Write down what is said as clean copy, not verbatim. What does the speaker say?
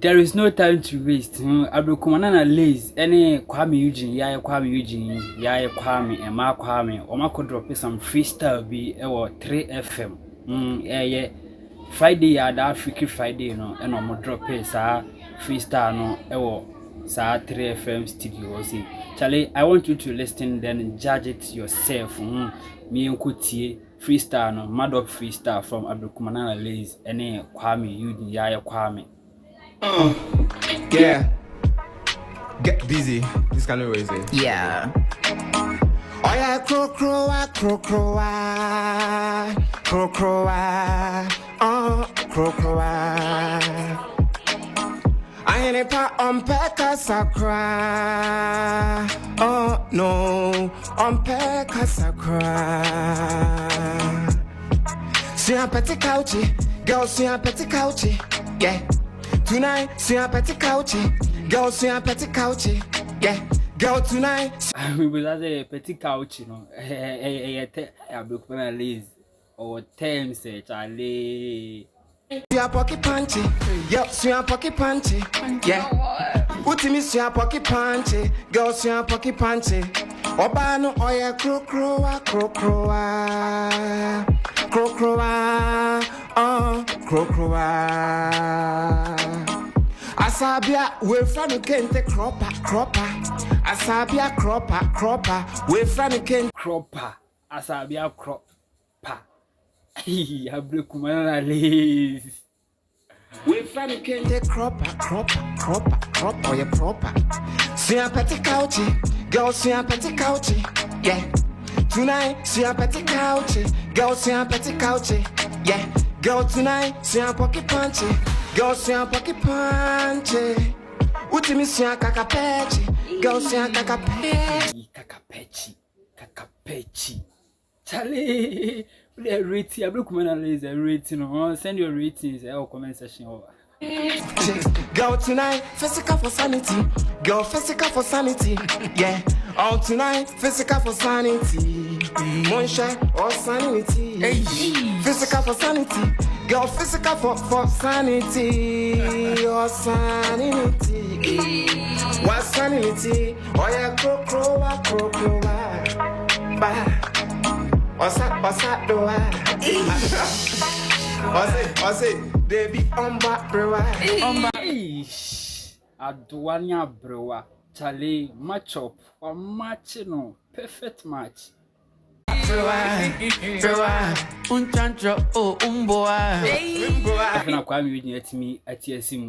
There is no time to waste. Ablekuma na lazy. Any Kuami Eugene, yeah, Kuami Eugene, yeah, Kuami, and Ma Kuami. Or ma could drop some freestyle be or 3 FM. Yeah. Friday, yeah, that freaky Friday, and I'm drop freestyle, sa 3 FM studio. See, Charlie, I want you to listen, then judge it yourself. Me and Kuti freestyle, mad up freestyle from Ablekuma na lazy. Any Kuami Eugene, yeah, Kuami. Yeah. Get busy. This kind of way, say. Yeah. Oh yeah, crow, crow, crow, crow, crow, crow, crow, crow. I ain't a part on Pekka Sakra. Oh no, on Pekka Sakra. See a petty couchy, girl, see a petty couchy, yeah. Tonight, see a petty couchy, girl, see a petty couchy, yeah. Girl, tonight. I mean, that's a petty couch, Ablekuma lazy or term say, Charlie. See a pocket punchy, yeah, see a pocket punchy, yeah. Put me see a pocket punchy, girl, see a pocket punchy. Obano, oh yeah, crow, crow, crow, crow, crow, crow, crow, crow. Asabia, we from the kente cropper. Asabia cropper, we from the kente Cropper, Asabia cropper. Ablekuma lazy. we from the kente cropper, oh yeah, proper. See a petty couchy, girl, see a petty couchy, yeah. Tonight, see a petty couchy, girl, see a petty couchy, yeah. Girl, tonight, see a pocket punchy, girl, see a pocket punchy. Uti me see a kakapechi, girl, see a kakapechi. Kakapechi. Charlie, rating. Ablekuma lazy rating. Send your ratings in our comment section over. Girl, tonight, physical for sanity. Girl, physical for sanity. Yeah. All tonight, physical for sanity. Monshine or sanity. Hey. Physical for sanity. Girl, physical for sanity. Or sanity. What sanity? Oh yeah, crow, Bye. What's that, do I? Ose, baby, back, bro. Adwania brewa. Charlie, match up or match, perfect match. Un chancho o un boa. Kuami Eugene at me at TSM